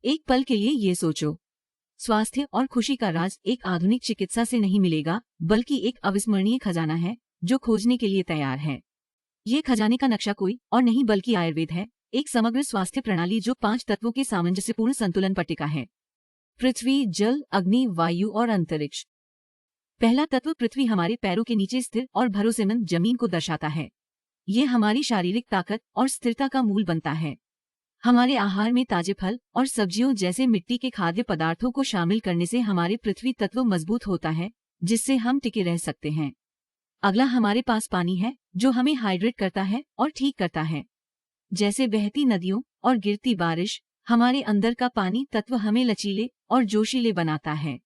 एक पल के लिए ये सोचो, स्वास्थ्य और खुशी का राज एक आधुनिक चिकित्सा से नहीं मिलेगा, बल्कि एक अविस्मरणीय खजाना है जो खोजने के लिए तैयार है। ये खजाने का नक्शा कोई और नहीं बल्कि आयुर्वेद है, एक समग्र स्वास्थ्य प्रणाली जो 5 तत्वों के सामंजस्यपूर्ण संतुलन पर टिका है। पृथ्वी, जल, अग्नि, वायु और अंतरिक्ष। पहला तत्व पृथ्वी हमारे पैरों के नीचे स्थिर और भरोसेमंद जमीन को दर्शाता है। ये हमारी शारीरिक ताकत और स्थिरता का मूल बनता है। हमारे आहार में ताजे फल और सब्जियों जैसे मिट्टी के खाद्य पदार्थों को शामिल करने से हमारे पृथ्वी तत्व मजबूत होता है, जिससे हम टिके रह सकते हैं। अगला हमारे पास पानी है, जो हमें हाइड्रेट करता है और ठीक करता है। जैसे बहती नदियों और गिरती बारिश, हमारे अंदर का पानी तत्व हमें लचीले और जोशीले बनाता है।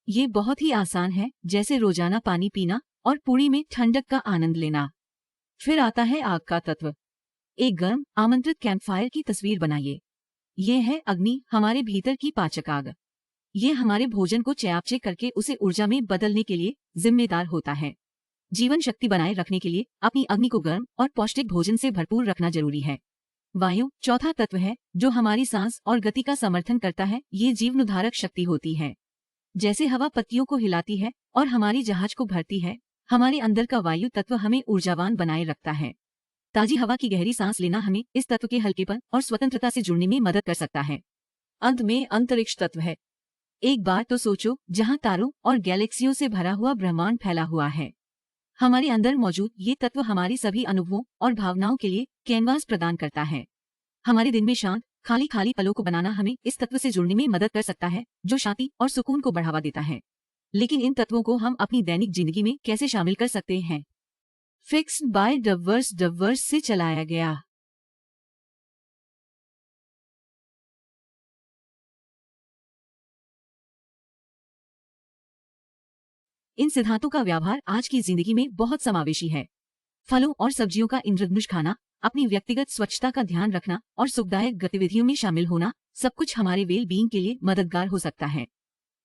ये बहुत ही आसान है, जैसे रोजाना पानी पीना और पूरी में ठंडक का आनंद लेना। फिर आता है आग का तत्व। एक गर्म आमंत्रित कैंपफायर की तस्वीर बनाइए। ये है अग्नि, हमारे भीतर की पाचक आग। ये हमारे भोजन को चयापचय करके उसे ऊर्जा में बदलने के लिए जिम्मेदार होता है। जीवन शक्ति बनाए रखने के लिए अपनी अग्नि को गर्म और पौष्टिक भोजन से भरपूर रखना जरूरी है। वायु चौथा तत्व है, जो हमारी सांस और गति का समर्थन करता है। ये जीवनोद्धारक शक्ति होती है। जैसे हवा पत्तियों को हिलाती है और हमारी जहाज को भरती है, हमारे अंदर का वायु तत्व हमें ऊर्जावान बनाए रखता है। ताजी हवा की गहरी सांस लेना हमें इस तत्व के हल्केपन और स्वतंत्रता से जुड़ने में मदद कर सकता है। अंत में अंतरिक्ष तत्व है। एक बार तो सोचो, जहां तारों और गैलेक्सियों से भरा हुआ ब्रह्मांड फैला हुआ है। हमारे अंदर मौजूद ये तत्व हमारी सभी अनुभवों और भावनाओं के लिए कैनवास प्रदान करता है। हमारे दिन में शांत खाली पलों को बनाना हमें इस तत्व से जुड़ने में मदद कर सकता है, जो शांति और सुकून को बढ़ावा देता है। लेकिन इन तत्वों को हम अपनी दैनिक जिंदगी में कैसे शामिल कर सकते हैं? फिक्स्ड बाय डवर्स से चलाया गया। इन सिद्धांतों का व्यवहार आज की जिंदगी में बहुत समावेशी है। फलों और सब्जियों का इंद्रधनुष खाना, अपनी व्यक्तिगत स्वच्छता का ध्यान रखना और सुखदायक गतिविधियों में शामिल होना, सब कुछ हमारे वेल बीइंग के लिए मददगार हो सकता है।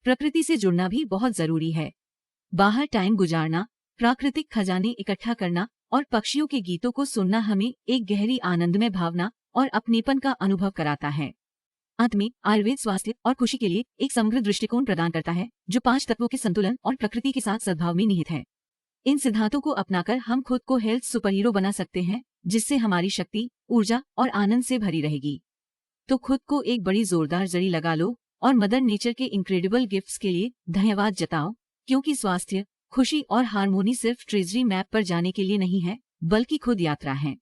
प्रकृति से जुड़ना भी बहुत जरूरी है। बाहर टाइम गुजारना, प्राकृतिक खजाने इकट्ठा करना और पक्षियों के गीतों को सुनना हमें एक गहरी आनंदमय भावना और अपनेपन का अनुभव कराता है। अंत में आयुर्वेद स्वास्थ्य और खुशी के लिए एक समग्र दृष्टिकोण प्रदान करता है, जो 5 तत्वों के संतुलन और प्रकृति के साथ सद्भाव में निहित है। इन सिद्धांतों को अपनाकर हम खुद को हेल्थ सुपरहीरो बना सकते हैं, जिससे हमारी शक्ति, ऊर्जा और आनंद से भरी रहेगी। तो खुद को एक बड़ी जोरदार जड़ी लगा लो और मदर नेचर के इनक्रेडिबल गिफ्ट्स के लिए धन्यवाद जताओ, क्योंकि स्वास्थ्य, खुशी और हार्मोनी सिर्फ ट्रेजरी मैप पर जाने के लिए नहीं है, बल्कि खुद यात्रा है।